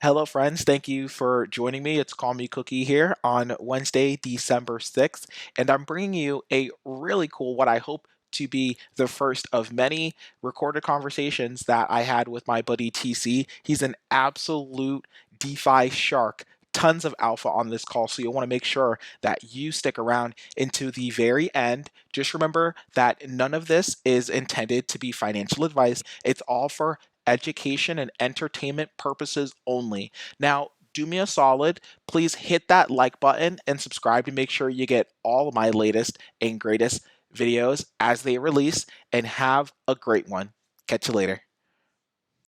Hello, friends. Thank you for joining me. It's Call Me Cookie here on Wednesday, December 6th, and I'm bringing you a really cool, what I hope to be the first of many recorded conversations that I had with my buddy TC. He's an absolute DeFi shark. Tons of alpha on this call, so you'll want to make sure that you stick around into the very end. Just remember that none of this is intended to be financial advice. It's all for education and entertainment purposes only. Now, do me a solid, please hit that like button and subscribe to make sure you get all of my latest and greatest videos as they release, and have a great one. Catch you later.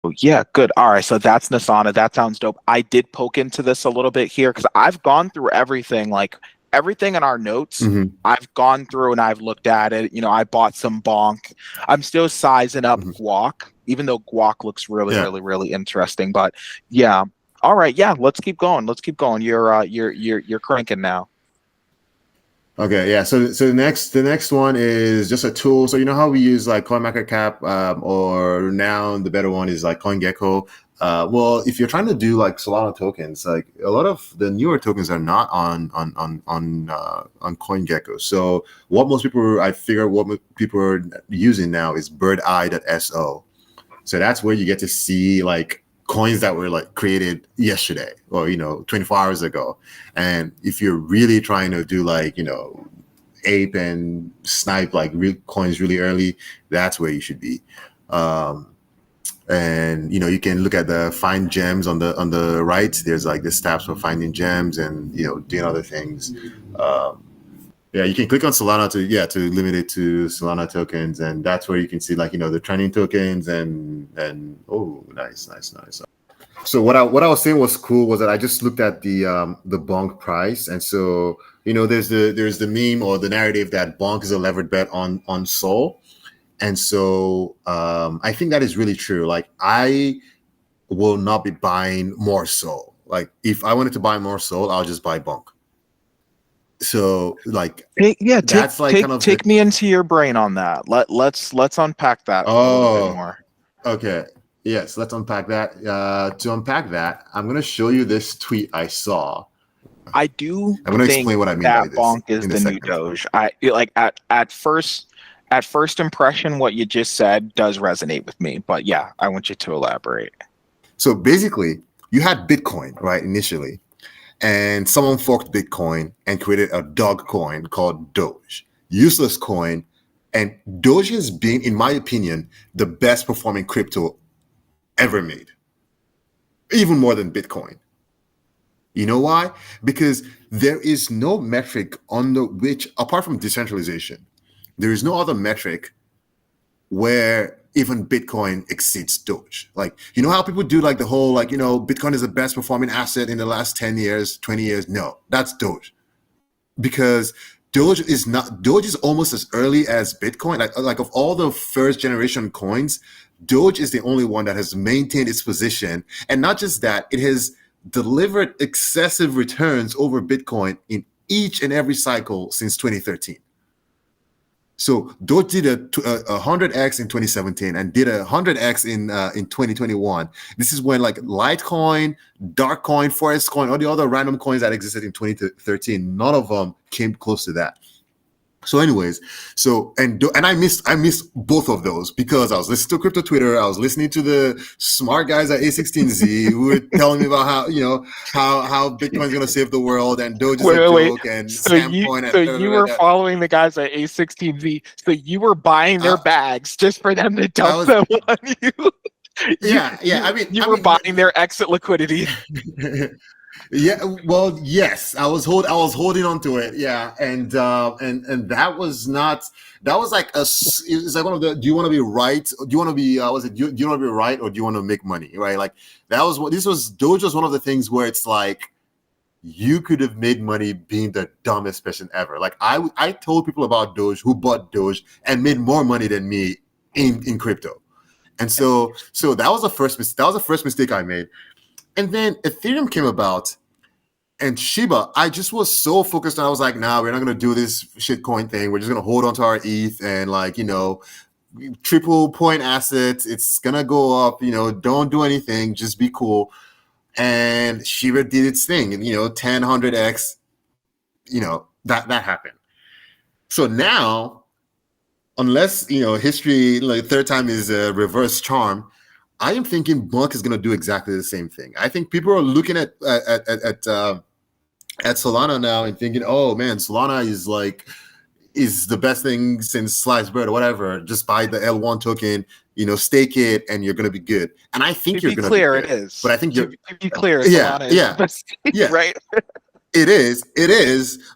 Oh, yeah, good. All right, so that's Nasana. That sounds dope. I did poke into this a little bit here because I've gone through everything, like everything in our notes. Mm-hmm. I've gone through and I've looked at it. I bought some bonk. I'm still sizing up Mm-hmm. guac, even though guac looks really, Yeah. really, really interesting. But yeah, all right, yeah, let's keep going. Let's keep going. You're cranking now. Okay. Yeah. So the next one is just a tool. So you know how we use like CoinMarketCap, or now the better one is like CoinGecko. Well, if you're trying to do like Solana tokens, like a lot of the newer tokens are not on CoinGecko. So what people are using now is birdeye.so. So that's where you get to see like coins that were like created yesterday or 24 hours ago. And if you're really trying to do like ape and snipe like real coins really early, that's where you should be. And you can look at the find gems on the right. There's like the tabs for finding gems and doing other things. Yeah, you can click on Solana to limit it to Solana tokens, and that's where you can see like the trending tokens and oh, nice. So what I was saying was cool was that I just looked at the BONK price, and so there's the meme or the narrative that BONK is a levered bet on Sol, and so I think that is really true. Like I will not be buying more Sol. Like if I wanted to buy more Sol, I'll just buy BONK. So like that's like kind of take me into your brain on that. Let's unpack that a little bit more. Okay. Yes, let's unpack that. To unpack that, I'm going to show you this tweet I saw. I do. I'm going to explain what I mean by this. Bonk is the new Doge. I like at first impression, what you just said does resonate with me. But yeah, I want you to elaborate. So basically, you had Bitcoin, right, initially, and someone forked Bitcoin and created a dog coin called Doge, useless coin. And Doge has been, in my opinion, the best performing crypto ever made, even more than Bitcoin. You know why? Because there is no metric under which, apart from decentralization, there is no other metric where even Bitcoin exceeds Doge. Like, you know how people do like the whole, like, Bitcoin is the best performing asset in the last 10 years, 20 years. No, that's Doge. Because Doge is almost as early as Bitcoin. Like of all the first generation coins, Doge is the only one that has maintained its position. And not just that, it has delivered excessive returns over Bitcoin in each and every cycle since 2013. So Doge did a 100x in 2017 and did a 100x in 2021. This is when like Litecoin, Darkcoin, Forest Coin, all the other random coins that existed in 2013, none of them came close to that. So anyways, and I missed both of those because I was listening to crypto Twitter. I was listening to the smart guys at A16Z who were telling me about how Bitcoin's going to save the world and Doge is a joke and scam coin. So you were following the guys at A16Z. So you were buying their bags just for them to dump them on you. I mean, you were buying their exit liquidity. Yeah, well, yes, I was holding on to it. Yeah, and that was like it's like one of the, do you want to be right? Do you want to be do you want to be right or do you want to make money? Right? Like Doge was one of the things where it's like you could have made money being the dumbest person ever. Like I told people about Doge who bought Doge and made more money than me in crypto. And so that was the first mistake I made. And then Ethereum came about and Shiba, I just was so focused on, I was like, nah, we're not going to do this shitcoin thing. We're just going to hold on to our ETH and like, triple point assets. It's going to go up, don't do anything. Just be cool. and Shiba did its thing, and 10, 100x, that happened. So now, unless history, like third time is a reverse charm, I am thinking BONK is going to do exactly the same thing. I think people are looking at Solana now and thinking, oh man, Solana is the best thing since sliced bread or whatever. Just buy the L1 token, stake it, and you're going to be good. And I think you're going to be clear, good. it is. But I think to be clear, yeah, Solana is the best thing, yeah, right? It is.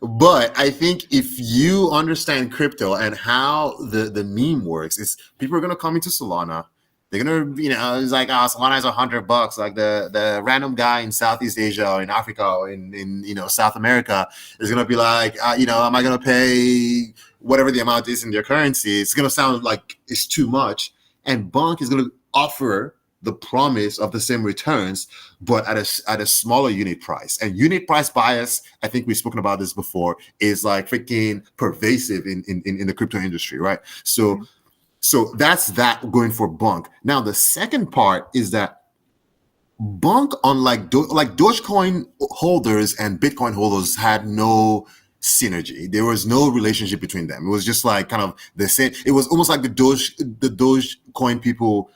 But I think if you understand crypto and how the meme works, is people are going to come into Solana. They're gonna, it's like, Solana is $100. Like the random guy in Southeast Asia or in Africa or in South America is gonna be like, am I gonna pay whatever the amount is in their currency? It's gonna sound like it's too much. And BONK is gonna offer the promise of the same returns, but at a smaller unit price. And unit price bias, I think we've spoken about this before, is like freaking pervasive in the crypto industry, right? So that's that going for BONK. Now, the second part is that BONK, unlike Dogecoin holders and Bitcoin holders, had no synergy. There was no relationship between them. It was just like kind of the same. It was almost like the Dogecoin people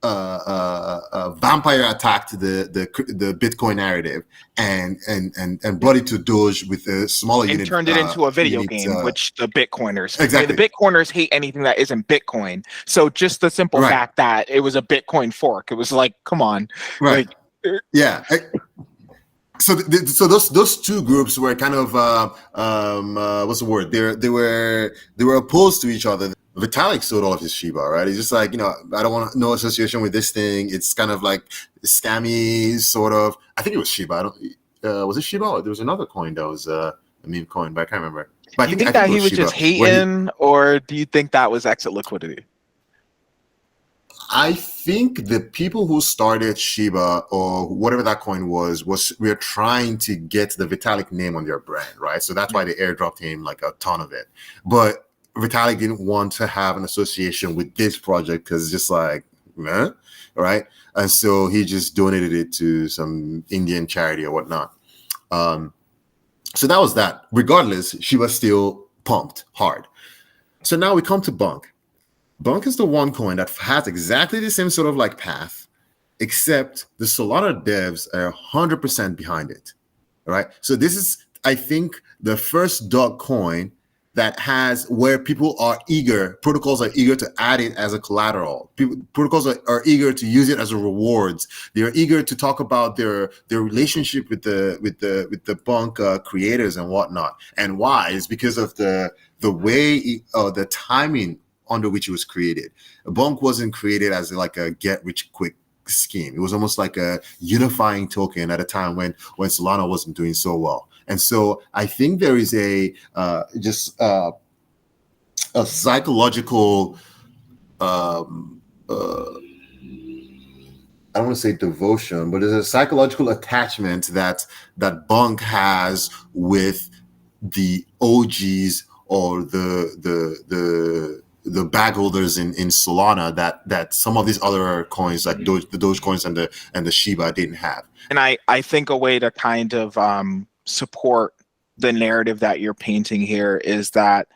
vampire attacked the Bitcoin narrative and brought it to Doge with a smaller and unit. Turned it into a video game, which the Bitcoiners, exactly. The Bitcoiners hate anything that isn't Bitcoin. So just the simple fact that it was a Bitcoin fork, it was like, come on, right? Yeah. So those two groups were kind of what's the word? They were opposed to each other. Vitalik sold all of his Shiba, right? He's just like, I don't want no association with this thing. It's kind of like scammy, sort of. I think it was Shiba. I don't. Was it Shiba? Or there was another coin that was a meme coin, but I can't remember. But do you think that he was just hating, or do you think that was exit liquidity? I think the people who started Shiba or whatever that coin was we're trying to get the Vitalik name on their brand, right? So that's why they airdropped him like a ton of it. But Vitalik didn't want to have an association with this project because it's just like, right? And so he just donated it to some Indian charity or whatnot. So that was that. Regardless, she was still pumped hard. So now we come to BONK. BONK is the one coin that has exactly the same sort of like path, except the Solana devs are 100% behind it, right? So this is, I think, the first dog coin that has where protocols are eager to add it as a collateral. Protocols are eager to use it as a rewards. They are eager to talk about their relationship with the BONK creators and whatnot. And why is because of the way the timing under which it was created. BONK wasn't created as like a get rich quick scheme. It was almost like a unifying token at a time when Solana wasn't doing so well. And so I think there is a psychological, I don't want to say devotion, but there's a psychological attachment that BONK has with the OGs or the bag holders in Solana that some of these other coins like the Doge coins and the Shiba didn't have. And I think a way to kind of support the narrative that you're painting here is that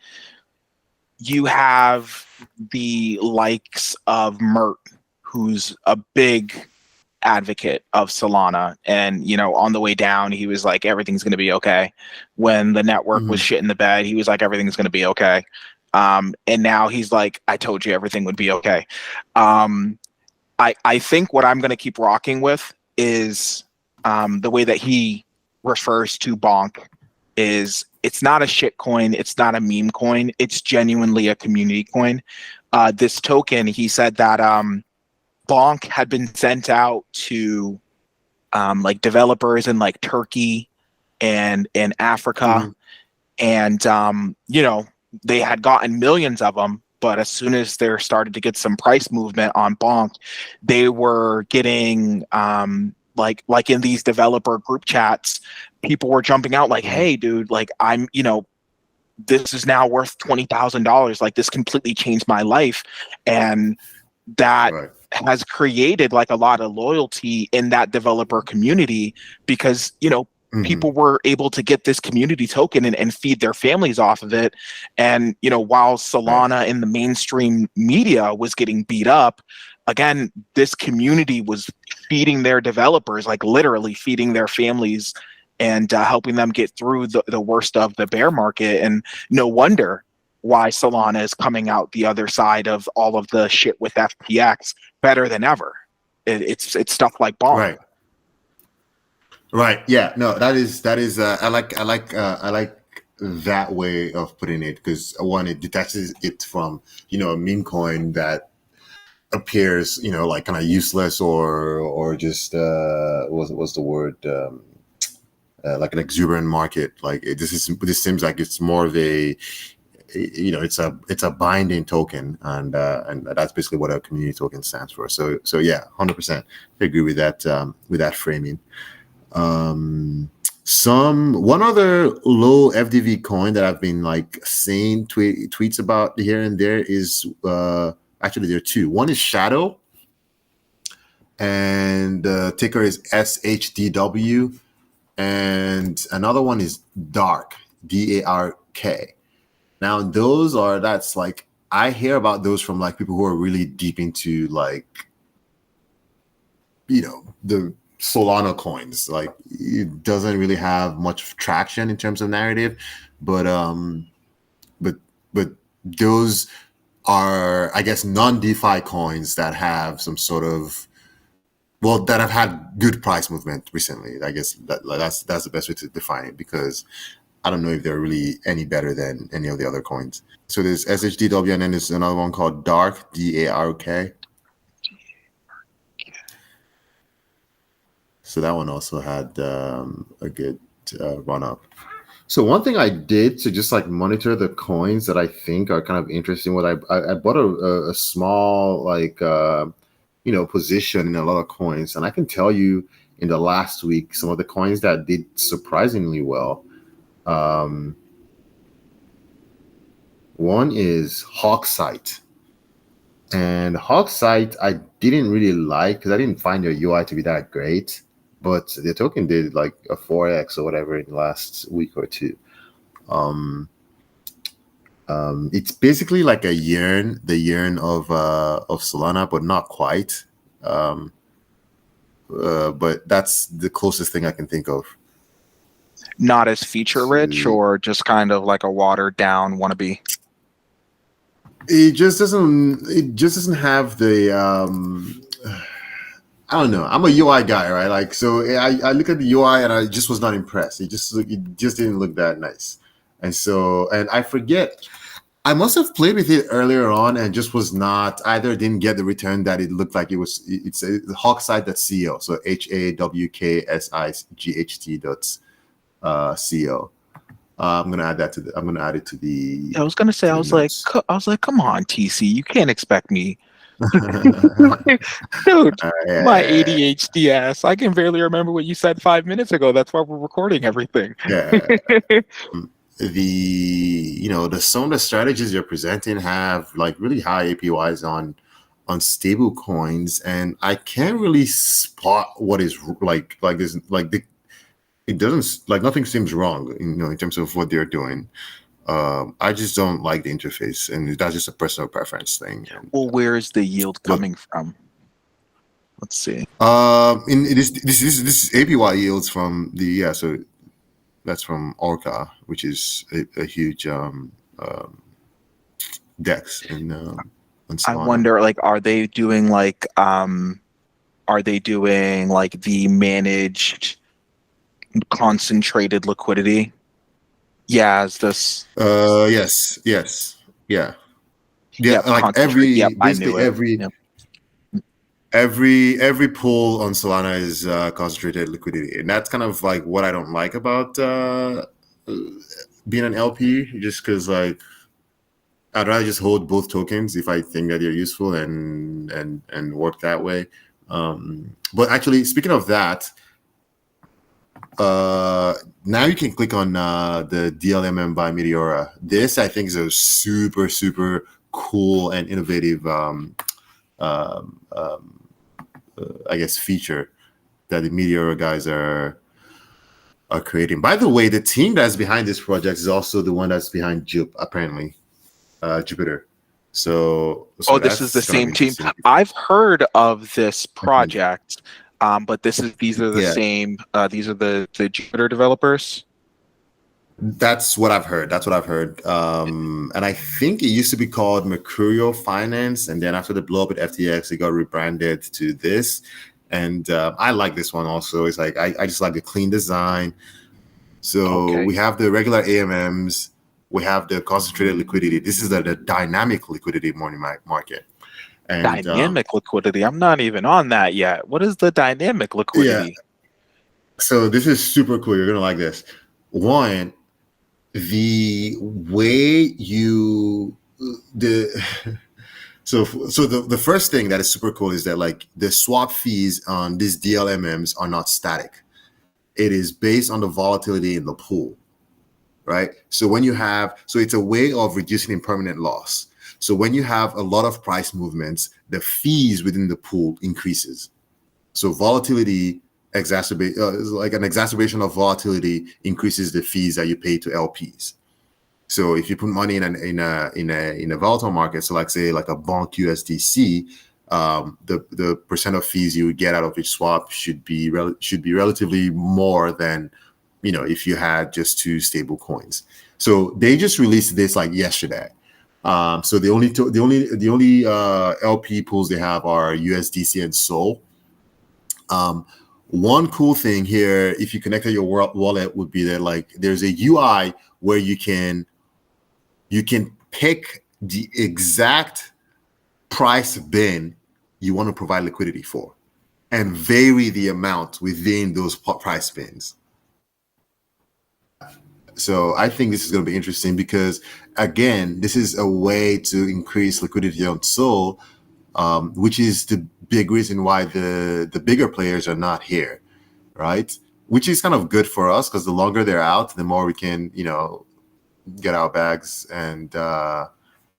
you have the likes of Mert, who's a big advocate of Solana, and on the way down he was like, everything's going to be okay. When the network was shit in the bed, he was like, everything's going to be okay. And now he's like, I told you everything would be okay. I think what I'm going to keep rocking with is the way that he refers to BONK is it's not a shit coin, it's not a meme coin, it's genuinely a community coin. This token, he said that BONK had been sent out to like developers in like Turkey and in Africa, and they had gotten millions of them, but as soon as there started to get some price movement on BONK, they were getting like in these developer group chats, people were jumping out like, hey dude, like I'm this is now worth $20,000, like this completely changed my life. And that has created like a lot of loyalty in that developer community because, Hmm. people were able to get this community token and feed their families off of it. And, while Right. Solana in the mainstream media was getting beat up, again, this community was feeding their developers, like literally feeding their families and helping them get through the worst of the bear market. And no wonder why Solana is coming out the other side of all of the shit with FTX better than ever. It's stuff like Bonk. Right. Right. Yeah. No, that is. I like that way of putting it because one, it detaches it from a meme coin that appears like kind of useless or just what's the word like an exuberant market. Like this seems like it's more of a it's a binding token, and that's basically what a community token stands for. So yeah, 100% agree with that framing. Um, some one other low FDV coin that I've been like seeing tweets about here and there is actually there are two. One is Shadow, and the ticker is SHDW, and another one is Dark, DARK. Now that's like I hear about those from like people who are really deep into like the Solana coins. Like it doesn't really have much traction in terms of narrative, but but but those are, I guess, non-DeFi coins that have some sort of that have had good price movement recently. I guess that's the best way to define it, because I don't know if they're really any better than any of the other coins. So there's SHDW, and then there's another one called Dark, DARK. So that one also had a good run up. So one thing I did to just like monitor the coins that I think are kind of interesting, what I bought a small like position in a lot of coins, and I can tell you in the last week some of the coins that did surprisingly well. One is Hawksight. And Hawksight, I didn't really like because I didn't find their UI to be that great, but the token did like a 4x or whatever in the last week or two. It's basically like the yearn of Solana, but not quite. But that's the closest thing I can think of. Not as feature rich, To or just kind of like a watered down wannabe. it just doesn't have the I don't know. I'm a UI guy, right? Like, so I look at the UI and I just was not impressed. It just didn't look that nice. And I forget, I must have played with it earlier on and just was not, either didn't get the return that it looked like it was. It's hawksight.co. So HAWKSIGHT.co. I'm gonna add it to the I was gonna say, notes. come on, TC, you can't expect me. Dude, my Yeah, ADHD ass. I can barely remember what you said 5 minutes ago. That's why we're recording everything. yeah. The the some of the strategies you're presenting have like really high APYs on stable coins, and I can't really spot what is like this it doesn't, like, nothing seems wrong in terms of what they're doing. I just don't like the interface, and that's just a personal preference thing. And, Well, where's the yield but coming from? Let's see. in this APY yields from the so that's from Orca, which is a huge DEX in I Solana. wonder, like, are they doing like the managed concentrated liquidity? Yeah, is this Yes, yeah, yeah. yep, Like concentrate. Yep, I basically knew it. Yep. every pool on Solana is concentrated liquidity, and that's kind of like what I don't like about being an LP, just because like I'd rather just hold both tokens if I think that they're useful and work that way. But actually, speaking of that, now you can click on the DLMM by Meteora. This I think is a super cool and innovative I guess, feature that the Meteor guys are creating. By the way, the team that's behind this project is also the one that's behind apparently, Jupiter. So Oh, this is the that's kind of same team. interesting. I've heard of this Mhm. project, but these are the Yeah, same. These are the Jupiter developers. that's what I've heard. That's what I've heard. And I think it used to be called Mercurial Finance, and then after the blow up at FTX, it got rebranded to this. And I like this one also. It's like I just like the clean design. So Okay. we have the regular AMMs, we have the concentrated liquidity. This is the dynamic liquidity market. And Dynamic liquidity. I'm not even on that yet. What is the dynamic yeah, liquidity? so this is super cool. You're gonna like this. One, the way you the so the first thing that is super cool is that like the swap fees on these DLMMs are not static. It is based on the volatility in the pool, right? So when you have, so it's a way of reducing impermanent loss. So when you have a lot of price movements, the fees within the pool increases. So volatility exacerbate like an exacerbation of volatility increases the fees that you pay to LPs. So if you put money in a volatile market, so like say like a BONK USDC, the percent of fees you would get out of each swap should be relatively more than if you had just two stable coins. So they just released this like yesterday. So the only LP pools they have are USDC and Sol. One cool thing here, if you connected your wallet, would be that like there's a UI where you can pick the exact price bin you want to provide liquidity for and vary the amount within those price bins. So I think this is going to be interesting because, again, this is a way to increase liquidity on Sol, which is the big reason why the bigger players are not here, right? Which is kind of good for us because the longer they're out, the more we can, get our bags and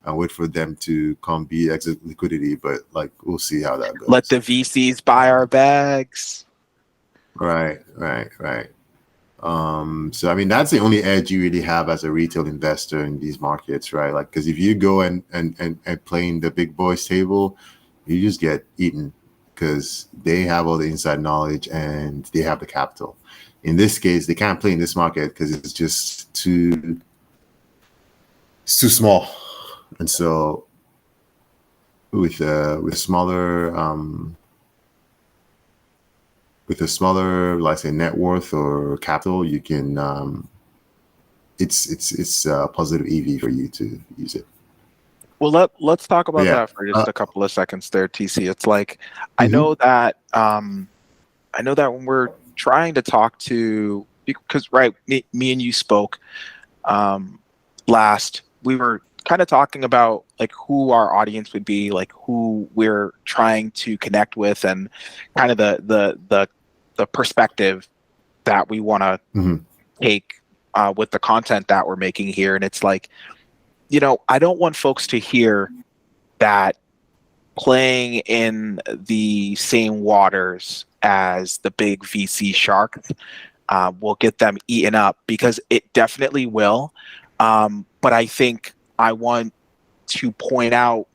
wait for them to come be exit liquidity. But like, we'll see how that Let goes. the VCs buy our bags. Right. So I mean, that's the only edge you really have as a retail investor in these markets, right? Like, because if you go and play in the big boys table, you just get eaten because they have all the inside knowledge and they have the capital. In this case, they can't play in this market because it's just too small. And so with a smaller, like say, net worth or capital, you can it's a positive EV for you to use it. Well, let's talk But about yeah, that for just a couple of seconds there, TC. It's like mhm. I know that when we're trying to talk to, because right, me and you spoke last, we were kind of talking about like who our audience would be, like who we're trying to connect with, and kind of the perspective that we want to Mhm. take with the content that we're making here. And it's like, I don't want folks to hear that playing in the same waters as the big VC sharks will get them eaten up, because it definitely will. But I think I want to point out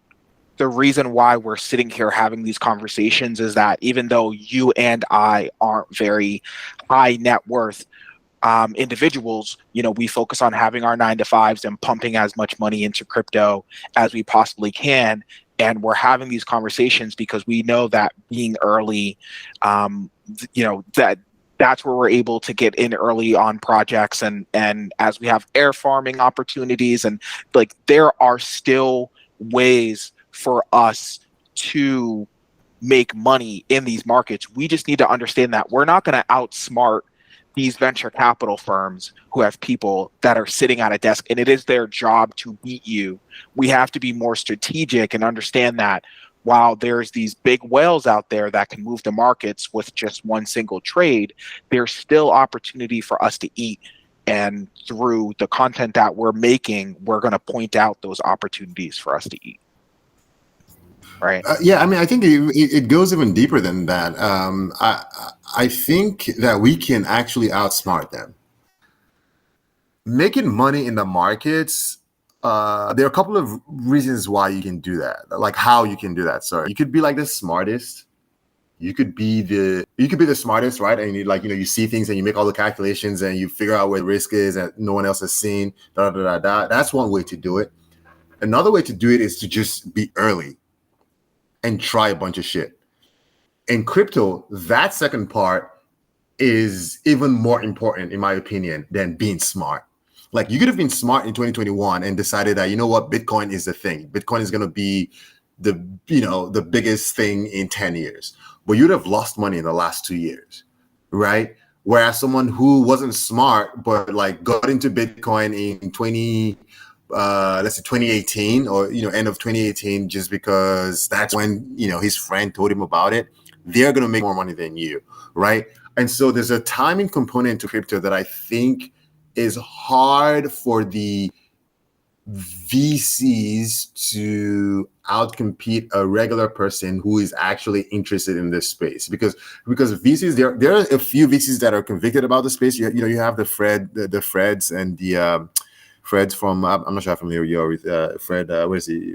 the reason why we're sitting here having these conversations is that even though you and I aren't very high net worth individuals, we focus on having our 9 to 5s and pumping as much money into crypto as we possibly can. And we're having these conversations because we know that being early, that's where we're able to get in early on projects, and as we have air farming opportunities, and like there are still ways for us to make money in these markets. We just need to understand that we're not going to outsmart these venture capital firms who have people that are sitting at a desk and it is their job to beat you. We have to be more strategic and understand that while there's these big whales out there that can move the markets with just one single trade, there's still opportunity for us to eat. And through the content that we're making, we're going to point out those opportunities for us to eat. right? Yeah, I mean, I think it goes even deeper than that. I think that we can actually outsmart them. Making money in the markets, there are a couple of reasons why you can do that, like how you can do that. Sorry, you could be like the smartest. You could be the smartest, right? And you see things and you make all the calculations and you figure out where the risk is that no one else has seen. Da da da da. That's one way to do it. Another way to do it is to just be early and try a bunch of shit. In crypto, that second part is even more important, in my opinion, than being smart. Like you could have been smart in 2021 and decided that, you know what, Bitcoin is the thing. Bitcoin is going to be the biggest thing in 10 years. But you'd have lost money in the last 2 years, right? Whereas someone who wasn't smart but like got into Bitcoin in 2018 or end of 2018 just because that's when his friend told him about it, they're going to make more money than you, right? And so there's a timing component to crypto that I think is hard for the VCs to outcompete a regular person who is actually interested in this space, because VCs, there are a few VCs that are convicted about the space. You have the Freds and the Freds from, I'm not sure how familiar you are with Fred. Where is he?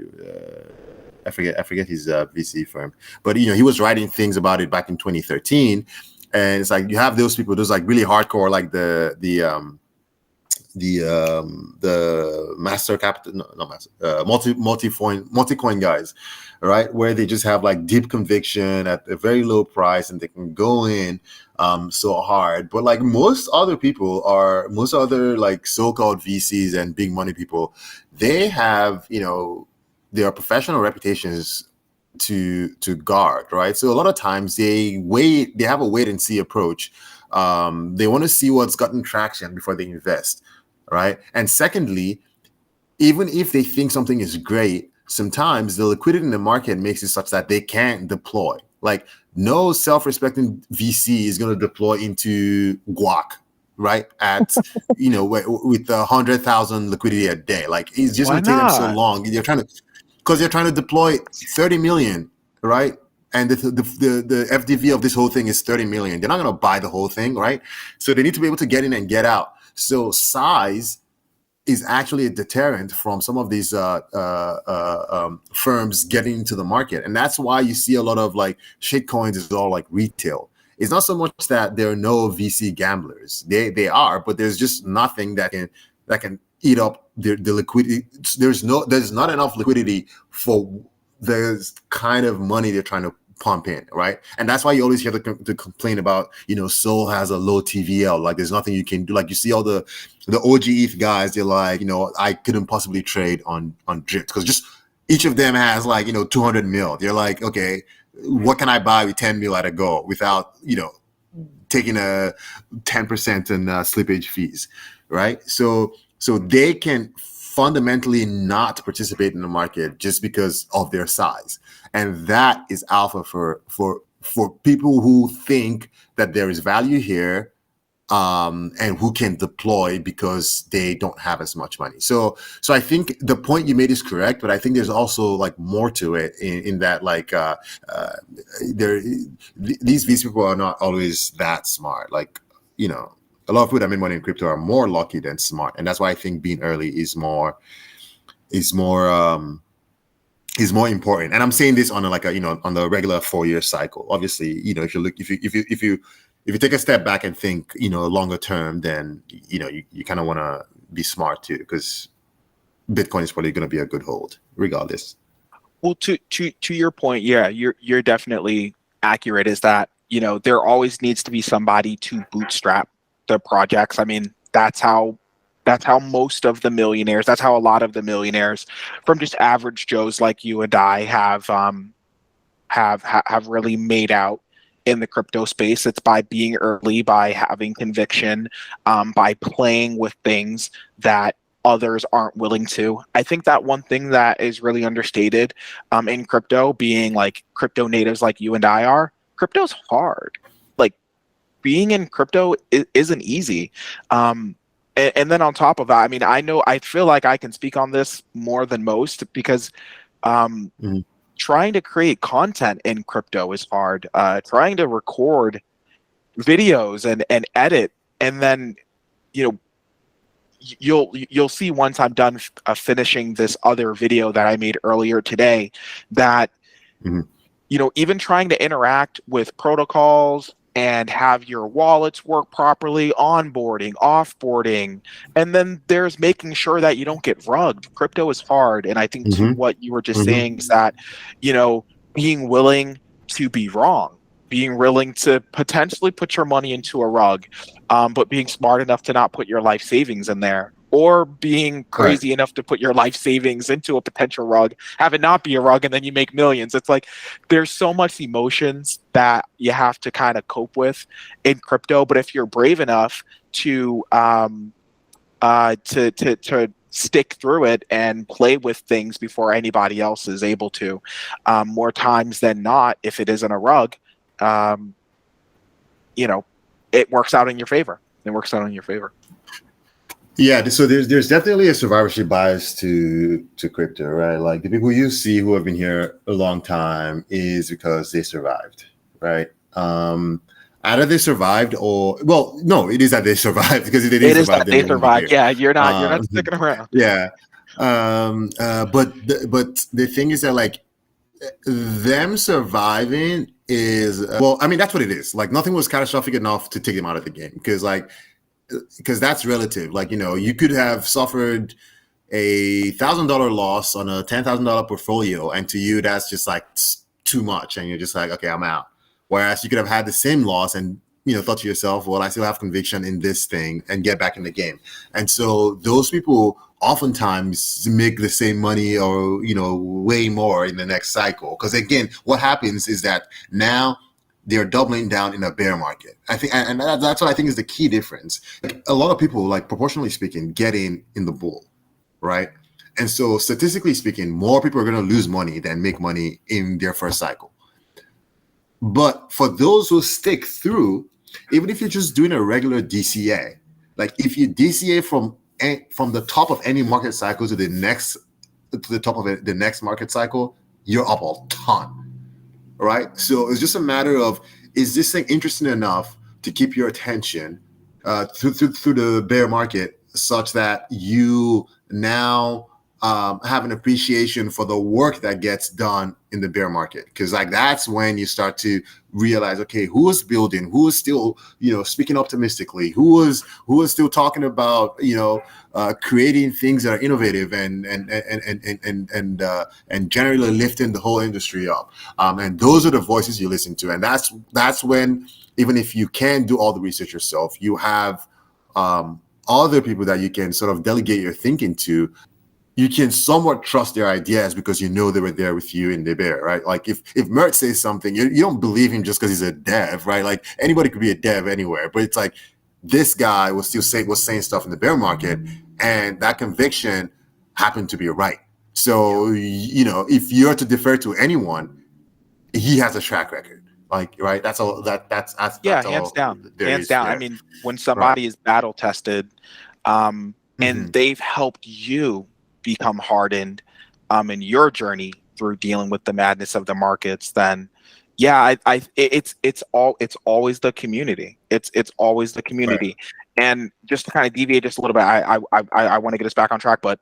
I forget his VC firm, but he was writing things about it back in 2013, and it's like you have those people, those like really hardcore, like the master capital, no, not master, multi-coin guys, right? Where they just have like deep conviction at a very low price and they can go in so hard. But like most other like so-called VCs and big money people, they have, their professional reputations to guard, right? So a lot of times they have a wait and see approach. They want to see what's gotten traction before they invest, right? And secondly, even if they think something is great, sometimes the liquidity in the market makes it such that they can't deploy. Like no self-respecting VC is going to deploy into guac, right? At with 100,000 liquidity a day. Like it's just Why going to take them so not? long. They're trying to deploy 30 million, right? And the FDV of this whole thing is 30 million. They're not going to buy the whole thing, right? So they need to be able to get in and get out. So size is actually a deterrent from some of these firms getting into the market. And that's why you see a lot of like shitcoins is all like retail. It's not so much that there are no VC gamblers. They are, but there's just nothing that can eat up the liquidity. There's not enough liquidity for the kind of money they're trying to pump in, right? And that's why you always hear the complaint about, Sol has a low TVL. Like there's nothing you can do. Like you see all the OG ETH guys, they're like, I couldn't possibly trade on drift because just each of them has like 200 mil. They're like, okay, what can I buy with 10 mil at a go without taking a 10% in slippage fees, right? So they can fundamentally not participate in the market just because of their size, and that is alpha for people who think that there is value here, and who can deploy because they don't have as much money. So I think the point you made is correct, but I think there's also like more to it in that like these people are not always that smart. Like a lot of people that make money in crypto are more lucky than smart, and that's why I think being early is more important. And I'm saying this on on the regular 4-year cycle. Obviously, if you take a step back and think longer term, then you kind of want to be smart too, because Bitcoin is probably going to be a good hold regardless. Well, to your point, yeah, you're definitely accurate. Is that there always needs to be somebody to bootstrap the projects. I mean, that's how most of the millionaires. That's how a lot of the millionaires, from just average Joes like you and I, have really made out in the crypto space. It's by being early, by having conviction, by playing with things that others aren't willing to. I think that one thing that is really understated in crypto, being like crypto natives like you and I are, crypto's hard. Like being in crypto isn't easy. And then on top of that, I mean, I feel like I can speak on this more than most because um, Mhm. trying to create content in crypto is hard. Trying to record videos and edit, and then you know you'll see once I'm done finishing this other video that I made earlier today that Mhm. even trying to interact with protocols and have your wallets work properly, onboarding, offboarding, and then there's making sure that you don't get rugged. Crypto is hard, and I think to Mhm. what you were just Mhm. saying is that you know being willing to be wrong, being willing to potentially put your money into a rug, but being smart enough to not put your life savings in there, or being Right. crazy enough to put your life savings into a potential rug, have it not be a rug, and then you make millions. It's like there's so much emotions that you have to kind of cope with in crypto. But if you're brave enough to to stick through it and play with things before anybody else is able to, more times than not, if it isn't a rug, um, you know, it works out in your favor. It works out in your favor. Yeah, so there's definitely a survivorship bias to crypto, right? Like the people you see who have been here a long time is because they survived, right? Either they survived or well, no, it is that they survived because if they didn't It is survive, that then they they wouldn't be survived. here. Yeah, you're not Um, sticking around. yeah, but the thing is that like them surviving is well, I mean that's what it is. Like nothing was catastrophic enough to take them out of the game because that's relative. Like you could have suffered $1,000 loss on a $10,000 portfolio, and to you that's just like too much, and you're just like, okay, I'm out. Whereas you could have had the same loss and thought to yourself, well, I still have conviction in this thing and get back in the game. And so those people oftentimes make the same money or way more in the next cycle. Because again, what happens is that now they're doubling down in a bear market. I think, and that's what I think is the key difference. Like a lot of people, like proportionally speaking, get in the bull, right? And so statistically speaking, more people are going to lose money than make money in their first cycle. But for those who stick through, even if you're just doing a regular DCA, like if you DCA from the top of any market cycle to the top of the next market cycle, you're up a ton, right? So it's just a matter of, is this thing interesting enough to keep your attention through the bear market, such that you now have an appreciation for the work that gets done in the bear market? Because like that's when you start to realize, okay, who is building, who is still speaking optimistically, who is still talking about creating things that are innovative and generally lifting the whole industry up. And those are the voices you listen to, and that's when, even if you can't do all the research yourself, you have other people that you can sort of delegate your thinking to. You can somewhat trust their ideas because they were there with you in the bear, right? Like if Mert says something, you don't believe him just because he's a dev, right? Like anybody could be a dev anywhere, but it's like this guy was saying stuff in the bear market, and that conviction happened to be right. So if you're to defer to anyone, he has a track record. Like, right? That's all. Yeah, That's hands all down, there hands is down. I there. mean, when Right. somebody is battle tested, and Hmm. they've helped you become hardened, in your journey through dealing with the madness of the markets, then yeah, it's always the community. It's always the Right. community. And just to kind of deviate just a little bit, I want to get us back on track, but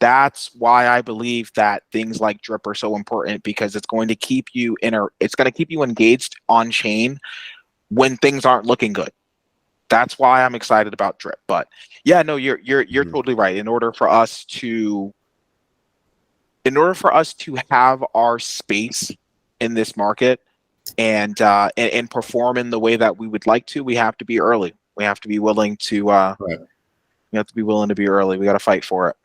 that's why I believe that things like drip are so important, because it's going to keep you it's going to keep you engaged on chain when things aren't looking good. That's why I'm excited about drip. But yeah, no, you're Mhm. totally right. In order for us to have our space in this market and perform in the way that we would like to, we have to be early. We have to be willing to Right. we have to be willing to be early. We got to fight for it.